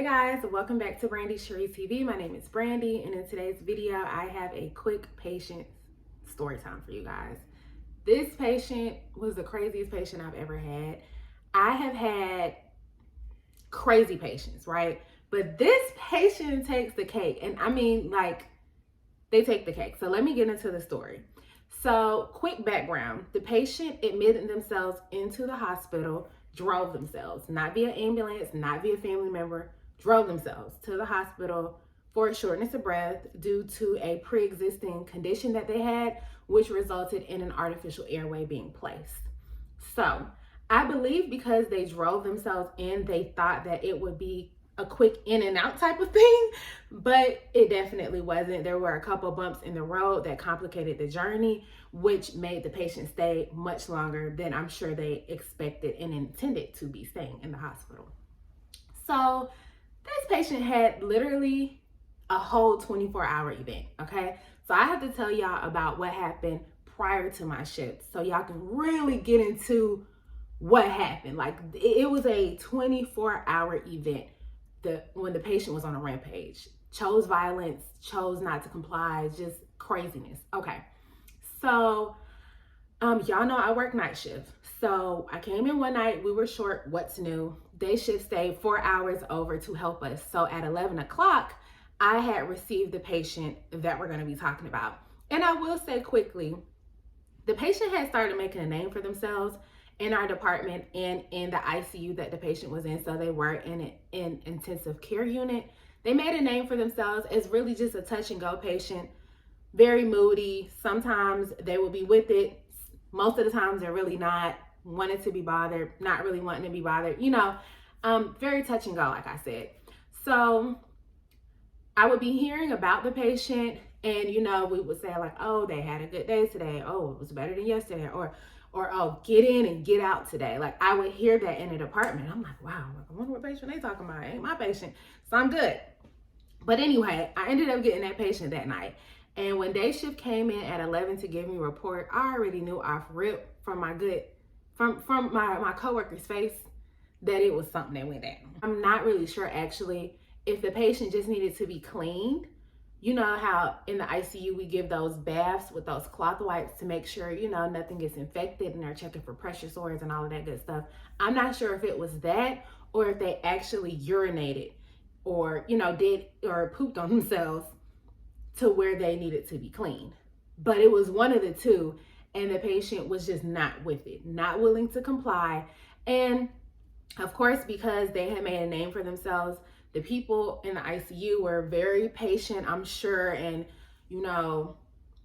Hey guys, welcome back to Brandy Cherie TV. My name is Brandy, and in today's video, I have a quick patient story time for you guys. This patient was the craziest patient I've ever had. I have had crazy patients, right? But this patient takes the cake, and I mean, like, they take the cake. So let me get into the story. So, quick background: the patient admitted themselves into the hospital, drove themselves, not via ambulance, not via family member, drove themselves to the hospital for a shortness of breath due to a pre-existing condition that they had, which resulted in an artificial airway being placed. So, I believe because they drove themselves in, they thought that it would be a quick in and out type of thing, but it definitely wasn't. There were a couple bumps in the road that complicated the journey, which made the patient stay much longer than I'm sure they expected and intended to be staying in the hospital. So this patient had literally a whole 24-hour event, okay? So I have to tell y'all about what happened prior to my shift so y'all can really get into what happened. Like, it was a 24-hour event when the patient was on a rampage, chose violence, chose not to comply, just craziness. Okay, so y'all know I work night shift. So I came in one night, we were short, what's new? Day shift stayed 4 hours over to help us. So at 11 o'clock, I had received the patient that we're gonna be talking about. And I will say quickly, the patient had started making a name for themselves in our department and in the ICU that the patient was in. So they were in an intensive care unit. They made a name for themselves as really just a touch and go patient, very moody. Sometimes they will be with it. Most of the times they're really not wanting to be bothered, not really wanting to be bothered, very touch and go, like I said. So I would be hearing about the patient and, we would say like, oh, they had a good day today. Oh, it was better than yesterday. Or oh, get in and get out today. Like, I would hear that in the department. I'm like, wow, I wonder what patient they talking about. Ain't my patient. So I'm good. But anyway, I ended up getting that patient that night. And when day shift came in at 11 to give me a report, I already knew off rip from my coworker's face that it was something that went down. I'm not really sure actually if the patient just needed to be cleaned. You know how in the ICU we give those baths with those cloth wipes to make sure, nothing gets infected, and they're checking for pressure sores and all of that good stuff. I'm not sure if it was that or if they actually urinated or, did or pooped on themselves to where they needed to be cleaned. But it was one of the two, and the patient was just not with it, not willing to comply. And of course, because they had made a name for themselves, the people in the ICU were very patient, I'm sure, and,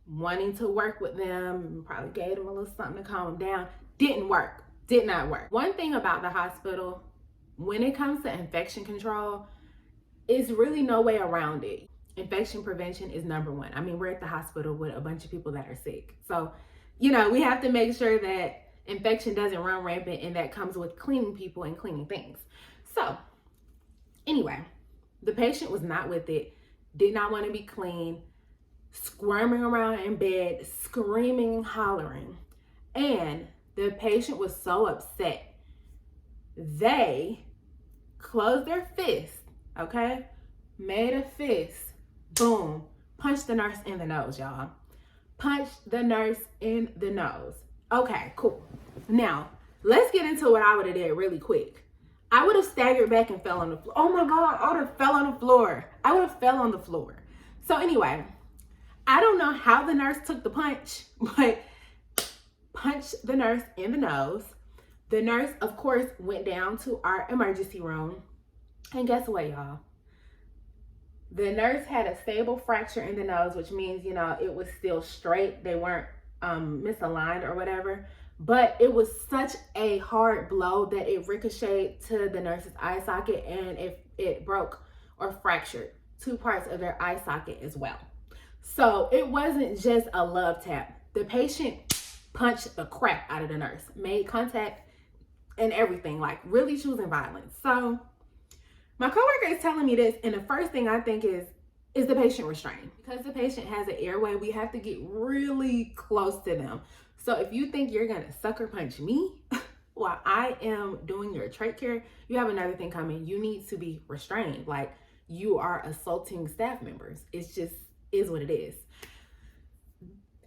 wanting to work with them, probably gave them a little something to calm them down. Did not work. One thing about the hospital, when it comes to infection control, is really no way around it. Infection prevention is number one. I mean, we're at the hospital with a bunch of people that are sick. So, we have to make sure that infection doesn't run rampant, and that comes with cleaning people and cleaning things. So, anyway, the patient was not with it, did not want to be clean, squirming around in bed, screaming and hollering. And the patient was so upset, they closed their fist, okay? Made a fist, boom, punched the nurse in the nose, y'all. Punched the nurse in the nose. Okay, cool. Now, let's get into what I would have did really quick. I would have staggered back and fell on the floor. Oh my God, I would have fell on the floor. I would have fell on the floor. So anyway, I don't know how the nurse took the punch, but punched the nurse in the nose. The nurse, of course, went down to our emergency room. And guess what, y'all? The nurse had a stable fracture in the nose, which means, it was still straight. They weren't misaligned or whatever. But it was such a hard blow that it ricocheted to the nurse's eye socket, and it broke or fractured 2 parts of their eye socket as well. So it wasn't just a love tap. The patient punched the crap out of the nurse, made contact and everything, like really choosing violence. So my coworker is telling me this, and the first thing I think is the patient restrained? Because the patient has an airway, we have to get really close to them. So if you think you're gonna sucker punch me, while I am doing your trach care, you have another thing coming. You need to be restrained. Like, you are assaulting staff members. It's just is what it is.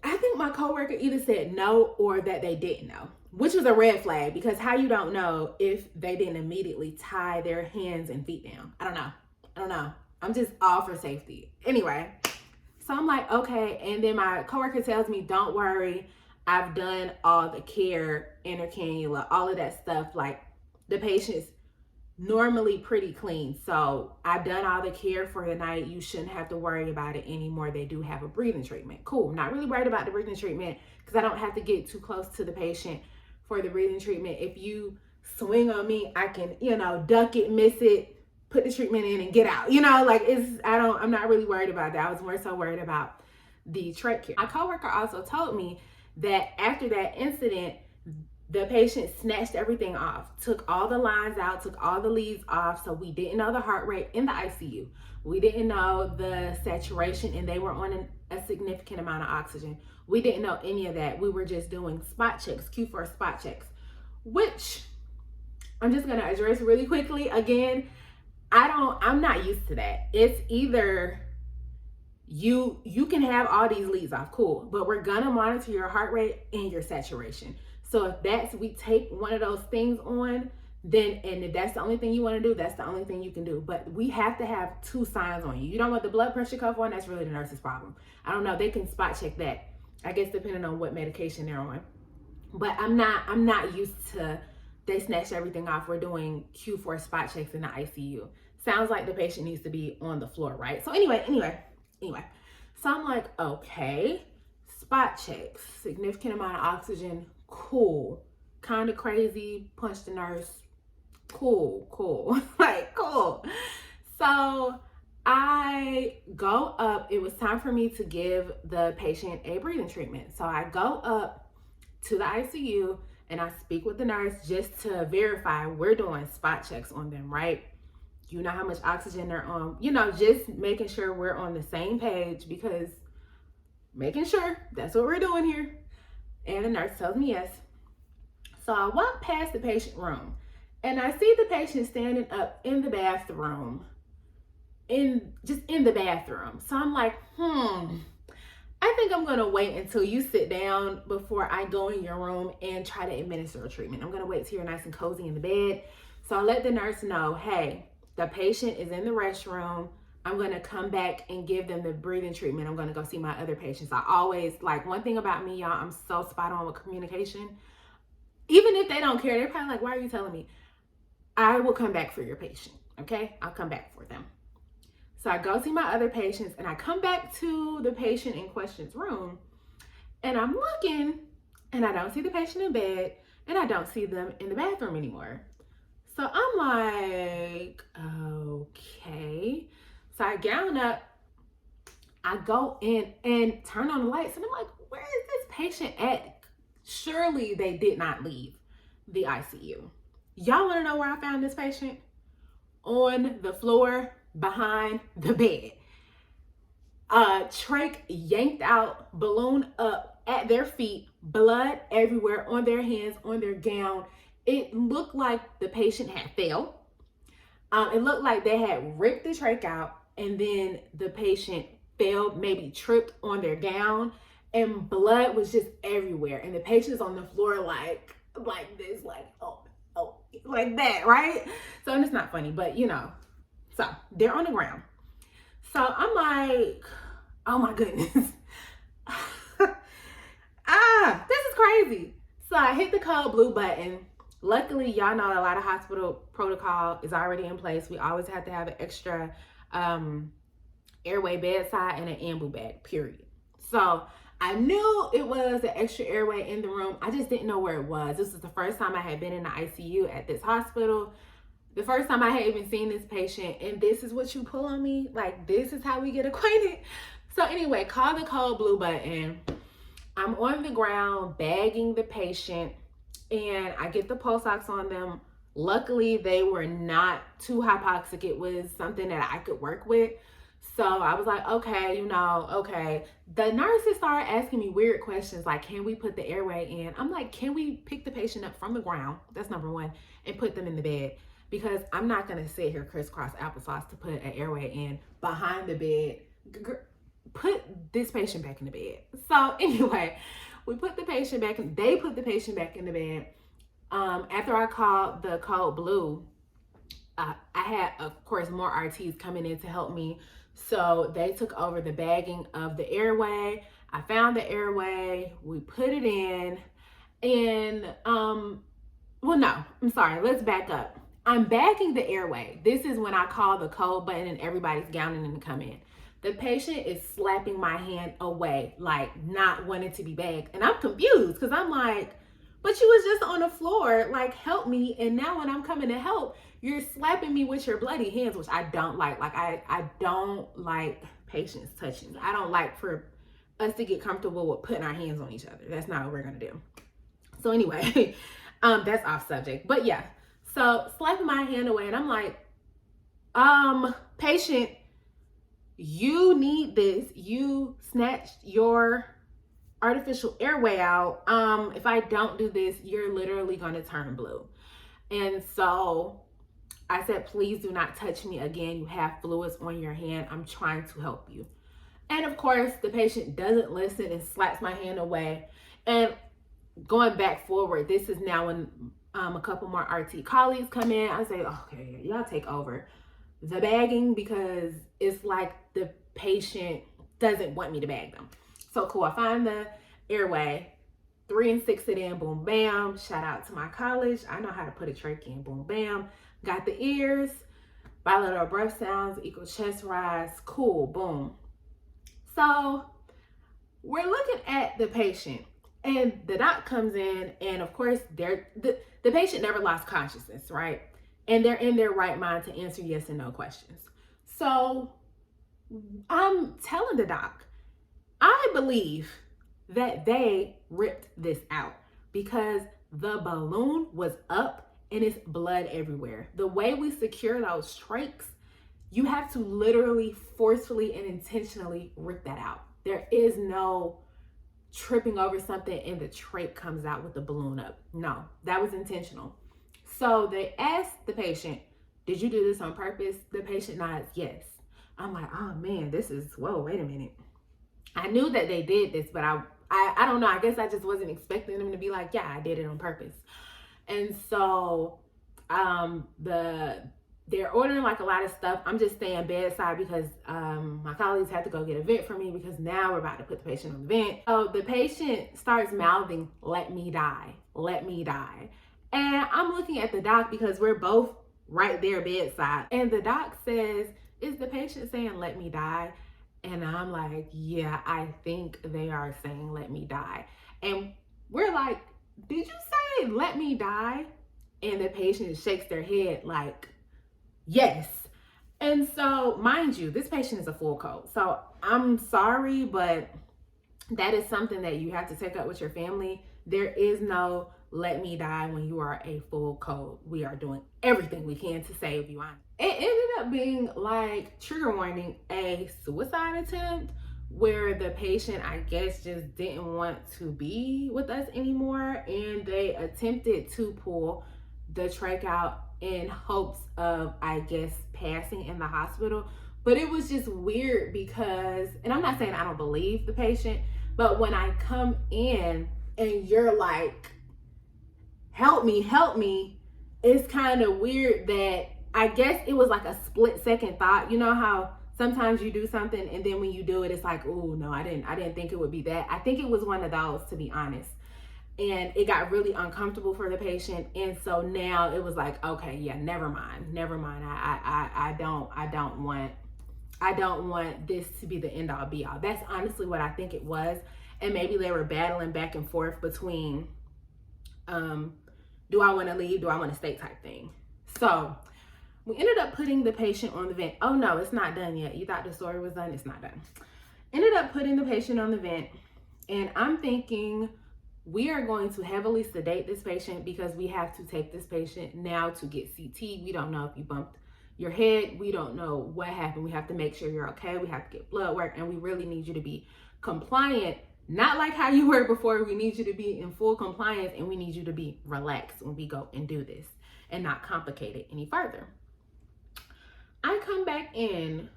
I think my coworker either said no or that they didn't know, which was a red flag, because how you don't know if they didn't immediately tie their hands and feet down? I don't know. I'm just all for safety. Anyway, so I'm like, okay. And then my coworker tells me, don't worry, I've done all the care, intercannula, all of that stuff. Like, the patient's normally pretty clean. So I've done all the care for the night. You shouldn't have to worry about it anymore. They do have a breathing treatment. Cool. Not really worried about the breathing treatment because I don't have to get too close to the patient for the breathing treatment. If you swing on me, I can, duck it, miss it, put the treatment in and get out. I'm not really worried about that. I was more so worried about the trach care. My coworker also told me that after that incident, the patient snatched everything off, took all the lines out, took all the leads off. So we didn't know the heart rate in the ICU. We didn't know the saturation, and they were on a significant amount of oxygen. We didn't know any of that. We were just doing spot checks, Q4 spot checks, which I'm just gonna address really quickly. Again, I'm not used to that. It's either you can have all these leads off, cool, but we're gonna monitor your heart rate and your saturation. So if we take one of those things on, and if that's the only thing you want to do, that's the only thing you can do. But we have to have two signs on you. You don't want the blood pressure cuff on, that's really the nurse's problem. I don't know, they can spot check that, I guess, depending on what medication they're on. But I'm not used to, they snatched everything off. We're doing Q4 spot checks in the ICU. Sounds like the patient needs to be on the floor, right? So anyway. So I'm like, okay, spot checks, significant amount of oxygen, cool. Kind of crazy, punch the nurse, cool. Like, cool. So I go up. It was time for me to give the patient a breathing treatment. So I go up to the ICU and I speak with the nurse just to verify we're doing spot checks on them, right? You know how much oxygen they're on, just making sure we're on the same page, because making sure that's what we're doing here. And the nurse tells me yes. So I walk past the patient room and I see the patient standing up in the bathroom, in the bathroom. So I'm like, I think I'm gonna wait until you sit down before I go in your room and try to administer a treatment. I'm gonna wait till you're nice and cozy in the bed. So I let the nurse know, hey, the patient is in the restroom. I'm gonna come back and give them the breathing treatment. I'm gonna go see my other patients. I always, one thing about me, y'all, I'm so spot on with communication. Even if they don't care, they're probably like, why are you telling me? I will come back for your patient, okay? I'll come back for them. So I go see my other patients and I come back to the patient in question's room and I'm looking and I don't see the patient in bed and I don't see them in the bathroom anymore. So I'm like, okay. So I gown up, I go in and turn on the lights and I'm like, where is this patient at? Surely they did not leave the ICU. Y'all wanna know where I found this patient? On the floor behind the bed. Trach yanked out, balloon up at their feet, blood everywhere, on their hands, on their gown. It looked like the patient had fell. It looked like they had ripped the trach out and then the patient fell, maybe tripped on their gown, and blood was just everywhere. And the patient's on the floor like this, oh, like that, right? So, and it's not funny, but so they're on the ground. So I'm like, oh my goodness. This is crazy. So I hit the cold blue button. Luckily, y'all know a lot of hospital protocol is already in place. We always have to have an extra airway bedside and an ambu bag, period. So I knew it was an extra airway in the room. I just didn't know where it was. This was the first time I had been in the ICU at this hospital. The first time I had even seen this patient, and this is what you pull on me? Like, this is how we get acquainted? So anyway, call the cold blue button. I'm on the ground bagging the patient, and I get the pulse ox on them. Luckily, they were not too hypoxic. It was something that I could work with. So I was like, okay, okay. The nurses started asking me weird questions like, can we put the airway in? I'm like, can we pick the patient up from the ground? That's number one, and put them in the bed, because I'm not gonna sit here crisscross applesauce to put an airway in behind the bed. Put this patient back in the bed. So anyway, we put the patient back in, they put the patient back in the bed. After I called the code blue, I had, of course, more RTs coming in to help me. So they took over the bagging of the airway. I found the airway, we put it in, and well, no, I'm sorry, let's back up. I'm bagging the airway. This is when I call the code button and everybody's gowning in to come in. The patient is slapping my hand away, like not wanting to be bagged. And I'm confused because I'm like, but you was just on the floor, like, help me. And now when I'm coming to help, you're slapping me with your bloody hands, which I don't like. Like, I don't like patients touching. I don't like for us to get comfortable with putting our hands on each other. That's not what we're gonna do. So anyway, that's off subject. But yeah, so slapping my hand away, and I'm like, patient, you need this. You snatched your artificial airway out. If I don't do this, you're literally gonna turn blue. And so I said, please do not touch me again. You have fluids on your hand. I'm trying to help you. And of course, the patient doesn't listen and slaps my hand away. And going back forward, this is now when a couple more RT colleagues come in. I say, okay, y'all take over the bagging, because it's like the patient doesn't want me to bag them. So cool, I find the airway, 3 and 6 it in, boom, bam. Shout out to my college. I know how to put a trach in, boom, bam. Got the ears, bilateral breath sounds equal chest rise, cool, boom. So we're looking at the patient, and the doc comes in, and of course, the patient never lost consciousness, right? And they're in their right mind to answer yes and no questions. So I'm telling the doc, I believe that they ripped this out because the balloon was up and it's blood everywhere. The way we secure those trachs, you have to literally forcefully and intentionally rip that out. There is no tripping over something and the trach comes out with the balloon up. No, that was intentional. So they asked the patient, did you do this on purpose? The patient nods yes. I'm like, oh man, whoa, wait a minute. I knew that they did this, but I don't know. I guess I just wasn't expecting them to be like, yeah, I did it on purpose. And so they're ordering like a lot of stuff. I'm just staying bedside because my colleagues had to go get a vent for me, because now we're about to put the patient on the vent. So the patient starts mouthing, let me die, let me die. And I'm looking at the doc because we're both right there bedside. And the doc says, is the patient saying, let me die? And I'm like, yeah, I think they are saying, let me die. And we're like, did you say, let me die? And the patient shakes their head like, yes. And so, mind you, this patient is a full code. So I'm sorry, but that is something that you have to take up with your family. There is no let me die when you are a full code. We are doing everything we can to save you. It ended up being like, trigger warning, a suicide attempt where the patient, I guess, just didn't want to be with us anymore. And they attempted to pull the trach out in hopes of, I guess, passing in the hospital. But it was just weird because, and I'm not saying I don't believe the patient, but when I come in and you're like, help me, it's kind of weird that, I guess it was like a split second thought. You know how sometimes you do something and then when you do it, it's like, oh no, I didn't think it would be that. I think it was one of those, to be honest. And it got really uncomfortable for the patient. And so now it was like, okay, yeah, never mind. I don't want this to be the end all be all. That's honestly what I think it was. And maybe they were battling back and forth between, do I want to leave? Do I want to stay type thing? So we ended up putting the patient on the vent. Oh no, it's not done yet. You thought the story was done? It's not done. Ended up putting the patient on the vent. And I'm thinking, we are going to heavily sedate this patient because we have to take this patient now to get CT. We don't know if you bumped your head. We don't know what happened. We have to make sure you're okay. We have to get blood work, and we really need you to be compliant, not like how you were before. We need you to be in full compliance, and we need you to be relaxed when we go and do this and not complicate it any further. I come back in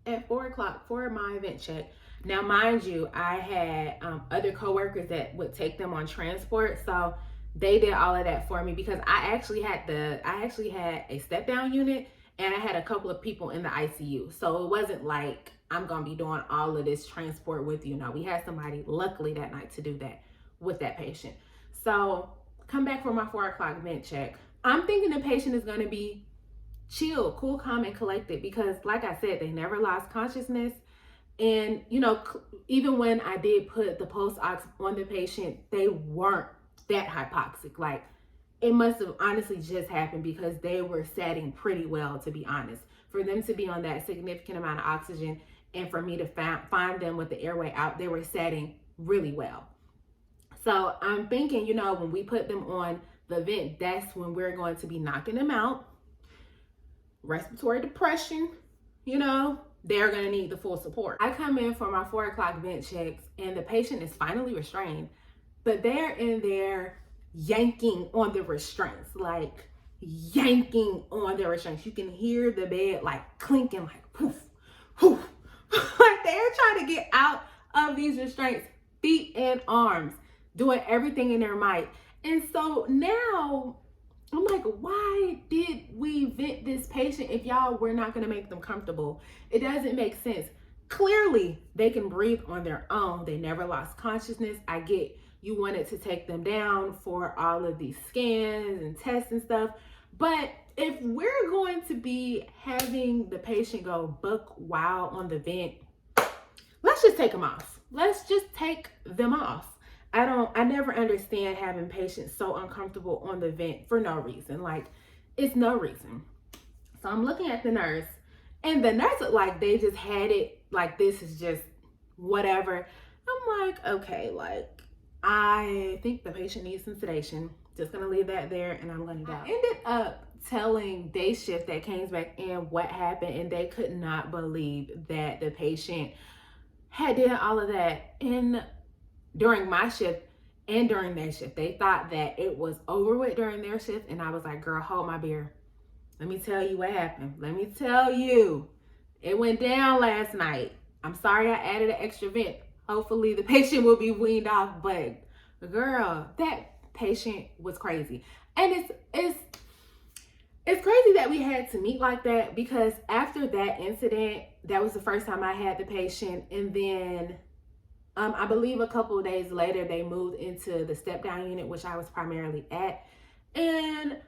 at 4 o'clock for my event check. Now, mind you, I had other coworkers that would take them on transport, so they did all of that for me because I actually had a step down unit, and I had a couple of people in the ICU. So it wasn't like I'm gonna be doing all of this transport with you. No, we had somebody luckily that night to do that with that patient. So come back for my 4 o'clock event check. I'm thinking the patient is gonna be chill, cool, calm, and collected because, like I said, they never lost consciousness. And, you know, even when I did put the post-ox on the patient, they weren't that hypoxic. Like, it must have honestly just happened because they were setting pretty well, to be honest. For them to be on that significant amount of oxygen and for me to find them with the airway out, they were setting really well. So I'm thinking, you know, when we put them on the vent, that's when we're going to be knocking them out. Respiratory depression, you know, they're going to need the full support. I come in for my 4 o'clock vent checks and the patient is finally restrained, but they're in there yanking on the restraints, like yanking on the restraints. You can hear the bed like clinking, like poof, poof. Like they're trying to get out of these restraints, feet and arms, doing everything in their might. And so now I'm like, why did we vent this patient if y'all were not going to make them comfortable? It doesn't make sense. Clearly, they can breathe on their own. They never lost consciousness. I get you wanted to take them down for all of these scans and tests and stuff. But if we're going to be having the patient go buck wild on the vent, let's just take them off. Let's just take them off. I never understand having patients so uncomfortable on the vent for no reason. Like, it's no reason. So I'm looking at the nurse, and the nurse looked like they just had it, like this is just whatever. I'm like, okay, like, I think the patient needs some sedation. Just gonna leave that there, and I'm gonna go. I ended up telling day shift that came back in what happened, and they could not believe that the patient had done all of that. And during my shift and during their shift, they thought that it was over with during their shift. And I was like, girl, hold my beer. Let me tell you what happened. Let me tell you. It went down last night. I'm sorry I added an extra vent. Hopefully the patient will be weaned off. But girl, that patient was crazy. And it's crazy that we had to meet like that because after that incident, that was the first time I had the patient. And then I believe a couple of days later, they moved into the step-down unit, which I was primarily at. And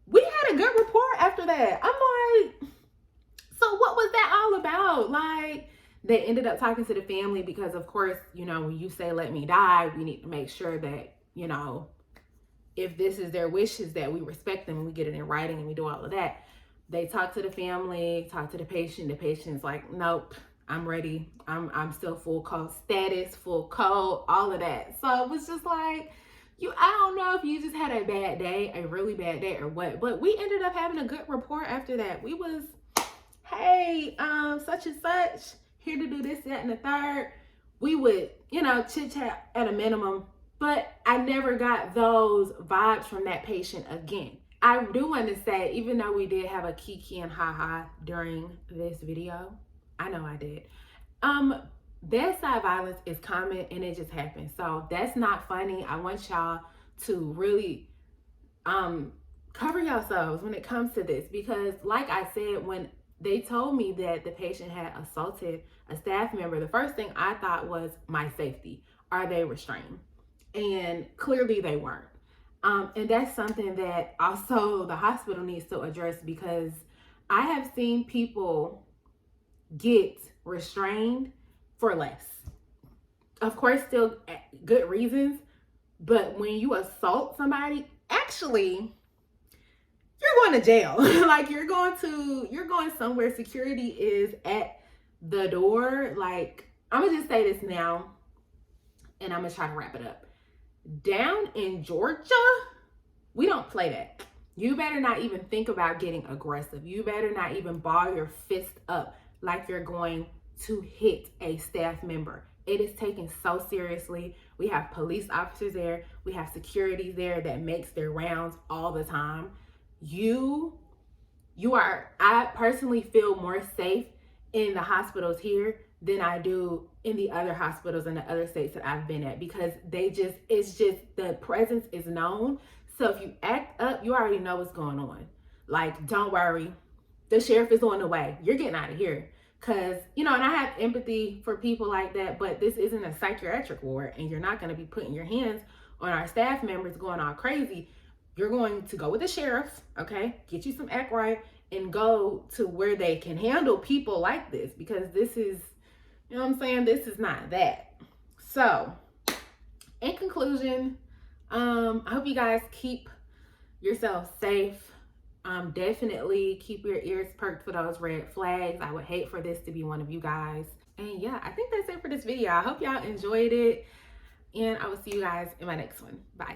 we had a good rapport after that. I'm like, so what was that all about? Like, they ended up talking to the family because, of course, you know, when you say, let me die, we need to make sure that, you know, if this is their wishes, that we respect them and we get it in writing and we do all of that. They talk to the family, talk to the patient. The patient's like, nope. I'm ready. I'm still full code status, full code, all of that. So it was just like, I don't know if you just had a bad day, a really bad day or what, but we ended up having a good rapport after that. We was, hey, such and such, here to do this, that, and the third. We would, you know, chit chat at a minimum, but I never got those vibes from that patient again. I do want to say, even though we did have a kiki and haha during this video, I know I did. Bedside violence is common and it just happens. So that's not funny. I want y'all to really cover yourselves when it comes to this because like I said, when they told me that the patient had assaulted a staff member, the first thing I thought was my safety. Are they restrained? And clearly they weren't. And that's something that also the hospital needs to address because I have seen people get restrained for less. Of course, still good reasons, but when you assault somebody, actually, you're going to jail. Like you're going somewhere. Security is at the door. Like, I'm gonna just say this now, and I'm gonna try to wrap it up. Down in Georgia, we don't play that. You better not even think about getting aggressive. You better not even ball your fist up like you're going to hit a staff member. It is taken so seriously. We have police officers there. We have security there that makes their rounds all the time. I personally feel more safe in the hospitals here than I do in the other hospitals in the other states that I've been at, because it's just the presence is known. So if you act up, you already know what's going on. Like, don't worry, the sheriff is on the way. You're getting out of here. Cause, and I have empathy for people like that, but this isn't a psychiatric ward, and you're not gonna be putting your hands on our staff members going all crazy. You're going to go with the sheriff, okay? Get you some act right and go to where they can handle people like this, because this is, you know what I'm saying? This is not that. So, in conclusion, I hope you guys keep yourself safe. Definitely keep your ears perked for those red flags. I would hate for this to be one of you guys. And yeah, I think that's it for this video. I hope y'all enjoyed it, and I will see you guys in my next one. Bye.